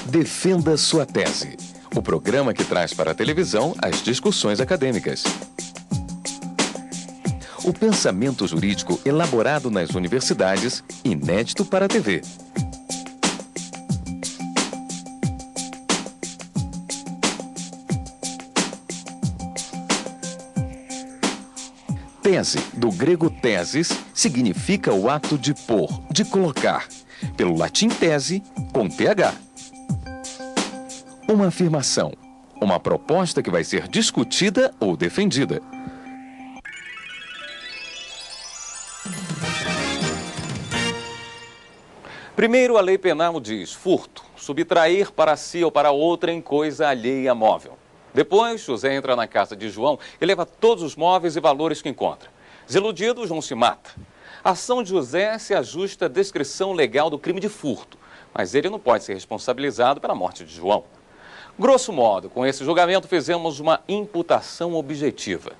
Defenda sua tese. O programa que traz para a televisão as discussões acadêmicas. O pensamento jurídico elaborado nas universidades, inédito para a TV. Tese, do grego thesis, significa o ato de pôr, de colocar. Pelo latim tese, com TH. Uma afirmação, uma proposta que vai ser discutida ou defendida. Primeiro, a lei penal diz furto, subtrair para si ou para outra em coisa alheia móvel. Depois, José entra na casa de João e leva todos os móveis e valores que encontra. Desiludido, João se mata. A ação de José se ajusta à descrição legal do crime de furto, mas ele não pode ser responsabilizado pela morte de João. Grosso modo, com esse julgamento fizemos uma imputação objetiva.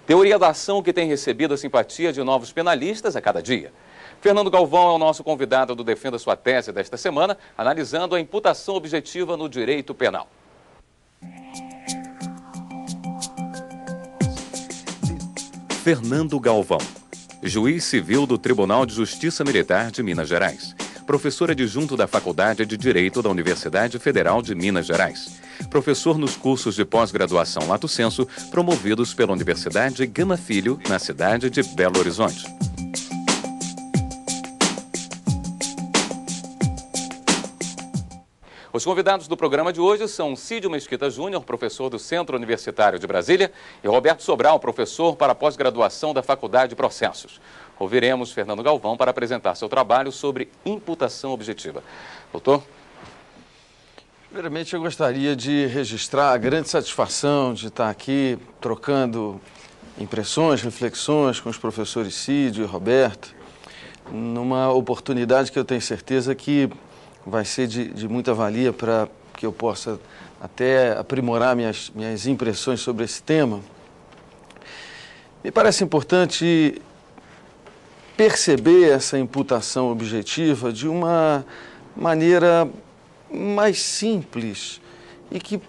Teoria da ação que tem recebido a simpatia de novos penalistas a cada dia. Fernando Galvão é o nosso convidado do Defenda Sua Tese desta semana, analisando a imputação objetiva no direito penal. Fernando Galvão, juiz civil do Tribunal de Justiça Militar de Minas Gerais, professor adjunto da Faculdade de Direito da Universidade Federal de Minas Gerais, professor nos cursos de pós-graduação Lato Sensu, promovidos pela Universidade Gama Filho, na cidade de Belo Horizonte. Os convidados do programa de hoje são Cídio Mesquita Júnior, professor do Centro Universitário de Brasília, e Roberto Sobral, professor para pós-graduação da Faculdade de Processos. Ouviremos Fernando Galvão para apresentar seu trabalho sobre imputação objetiva. Doutor? Primeiramente, eu gostaria de registrar a grande satisfação de estar aqui trocando impressões, reflexões com os professores Cídio e Roberto, numa oportunidade que eu tenho certeza que vai ser de muita valia para que eu possa até aprimorar minhas impressões sobre esse tema. Me parece importante perceber essa imputação objetiva de uma maneira mais simples e que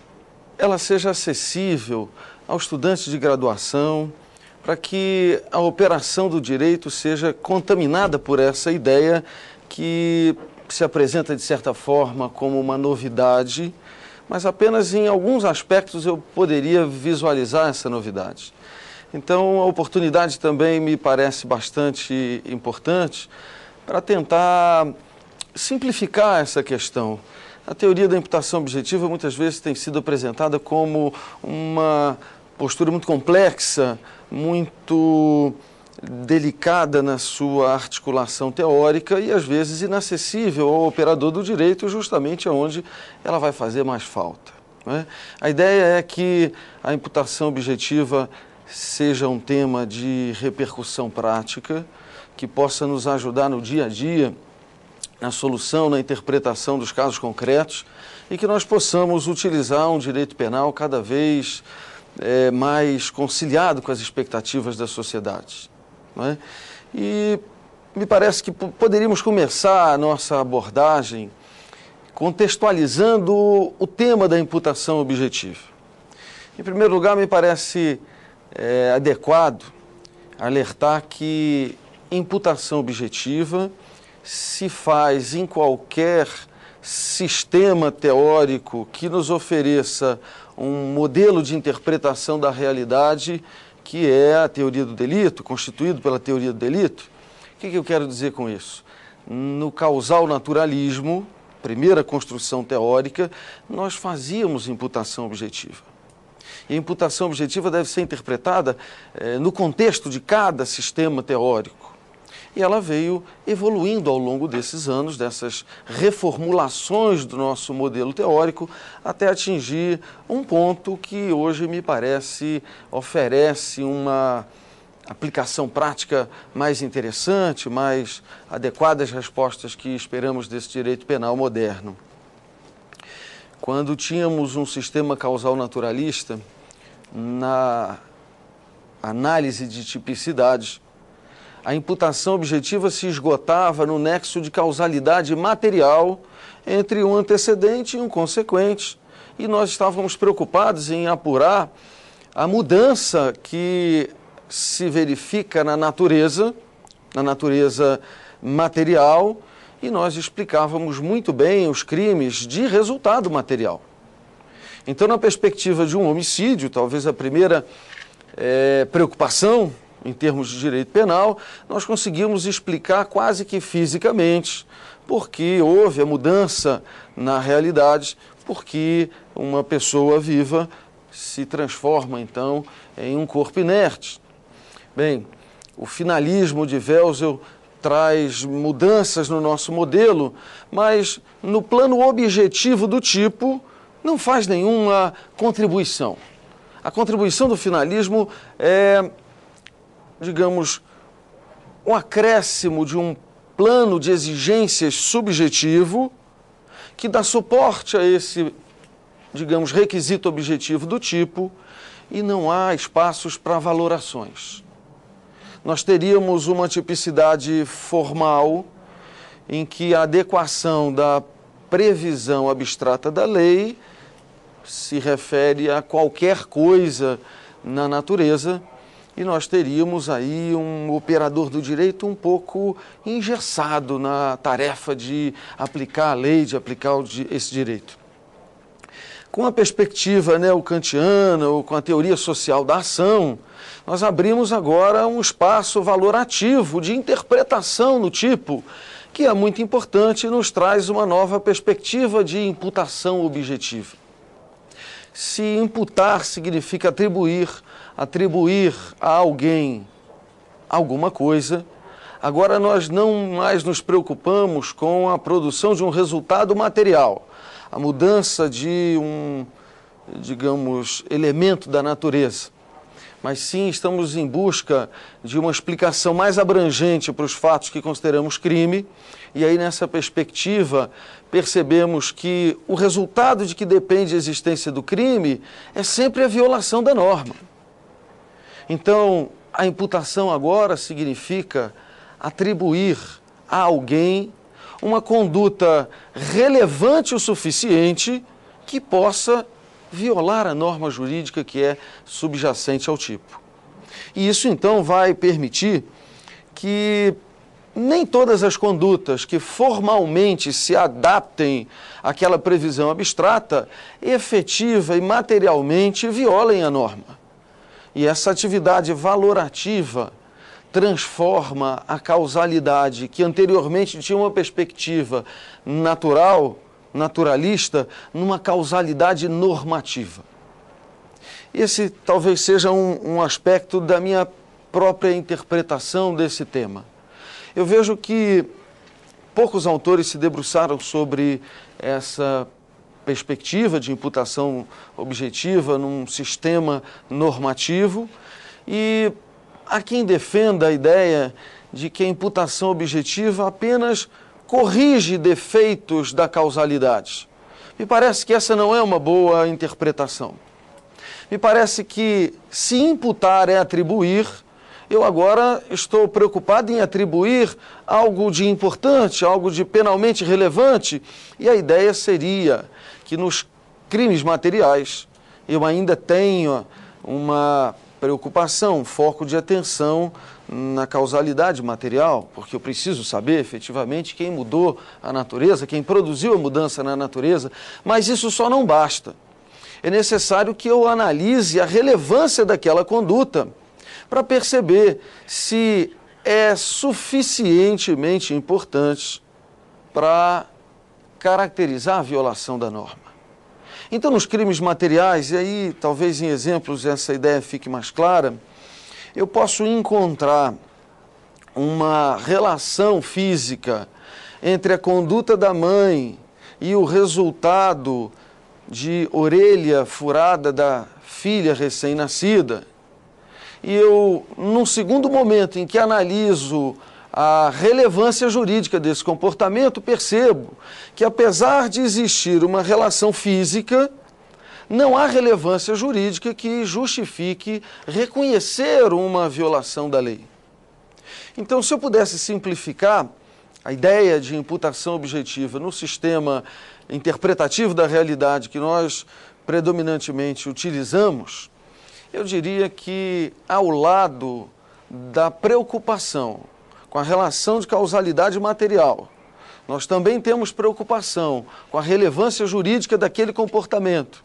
ela seja acessível aos estudantes de graduação, para que a operação do direito seja contaminada por essa ideia que se apresenta, de certa forma, como uma novidade, mas apenas em alguns aspectos eu poderia visualizar essa novidade. Então, a oportunidade também me parece bastante importante para tentar simplificar essa questão. A teoria da imputação objetiva muitas vezes tem sido apresentada como uma postura muito complexa, muito delicada na sua articulação teórica e, às vezes, inacessível ao operador do direito, justamente onde ela vai fazer mais falta, né? A ideia é que a imputação objetiva seja um tema de repercussão prática, que possa nos ajudar no dia a dia, na solução, na interpretação dos casos concretos, e que nós possamos utilizar um direito penal cada vez mais conciliado com as expectativas da sociedade. Não é? E me parece que poderíamos começar a nossa abordagem contextualizando o tema da imputação objetiva. Em primeiro lugar, me parece adequado alertar que imputação objetiva se faz em qualquer sistema teórico que nos ofereça um modelo de interpretação da realidade, que é a teoria do delito, constituído pela teoria do delito. O que eu quero dizer com isso? No causal naturalismo, primeira construção teórica, nós fazíamos imputação objetiva. E a imputação objetiva deve ser interpretada no contexto de cada sistema teórico. E ela veio evoluindo ao longo desses anos, dessas reformulações do nosso modelo teórico, até atingir um ponto que hoje me parece oferece uma aplicação prática mais interessante, mais adequada às respostas que esperamos desse direito penal moderno. Quando tínhamos um sistema causal naturalista, na análise de tipicidades, a imputação objetiva se esgotava no nexo de causalidade material entre um antecedente e um consequente, e nós estávamos preocupados em apurar a mudança que se verifica na natureza material, e nós explicávamos muito bem os crimes de resultado material. Então, na perspectiva de um homicídio, talvez a primeira preocupação em termos de direito penal, nós conseguimos explicar quase que fisicamente porque houve a mudança na realidade, porque uma pessoa viva se transforma, então, em um corpo inerte. Bem, o finalismo de Welzel traz mudanças no nosso modelo, mas no plano objetivo do tipo não faz nenhuma contribuição. A contribuição do finalismo é, digamos, um acréscimo de um plano de exigências subjetivo que dá suporte a esse, digamos, requisito objetivo do tipo, e não há espaços para valorações. Nós teríamos uma tipicidade formal em que a adequação da previsão abstrata da lei se refere a qualquer coisa na natureza, e nós teríamos aí um operador do direito um pouco engessado na tarefa de aplicar a lei, de aplicar esse direito. Com a perspectiva neo-kantiana ou com a teoria social da ação, nós abrimos agora um espaço valorativo de interpretação no tipo, que é muito importante e nos traz uma nova perspectiva de imputação objetiva. Se imputar significa atribuir a alguém alguma coisa, agora nós não mais nos preocupamos com a produção de um resultado material, a mudança de um, digamos, elemento da natureza, mas sim estamos em busca de uma explicação mais abrangente para os fatos que consideramos crime, e aí nessa perspectiva percebemos que o resultado de que depende a existência do crime é sempre a violação da norma. Então, a imputação agora significa atribuir a alguém uma conduta relevante o suficiente que possa violar a norma jurídica que é subjacente ao tipo. E isso, então, vai permitir que nem todas as condutas que formalmente se adaptem àquela previsão abstrata, efetiva e materialmente violem a norma. E essa atividade valorativa transforma a causalidade, que anteriormente tinha uma perspectiva naturalista, numa causalidade normativa. Esse talvez seja um aspecto da minha própria interpretação desse tema. Eu vejo que poucos autores se debruçaram sobre essa perspectiva de imputação objetiva num sistema normativo, e há quem defenda a ideia de que a imputação objetiva apenas corrige defeitos da causalidade. Me parece que essa não é uma boa interpretação. Me parece que se imputar é atribuir, eu agora estou preocupado em atribuir algo de importante, algo de penalmente relevante, e a ideia seria que nos crimes materiais eu ainda tenho uma preocupação, um foco de atenção na causalidade material, porque eu preciso saber efetivamente quem mudou a natureza, quem produziu a mudança na natureza, mas isso só não basta. É necessário que eu analise a relevância daquela conduta para perceber se é suficientemente importante para caracterizar a violação da norma. Então, nos crimes materiais, e aí talvez em exemplos essa ideia fique mais clara, eu posso encontrar uma relação física entre a conduta da mãe e o resultado de orelha furada da filha recém-nascida. E eu, num segundo momento em que analiso a relevância jurídica desse comportamento, percebo que, apesar de existir uma relação física, não há relevância jurídica que justifique reconhecer uma violação da lei. Então, se eu pudesse simplificar a ideia de imputação objetiva no sistema interpretativo da realidade que nós predominantemente utilizamos, eu diria que ao lado da preocupação com a relação de causalidade material, nós também temos preocupação com a relevância jurídica daquele comportamento.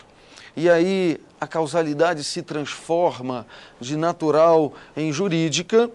E aí a causalidade se transforma de natural em jurídica.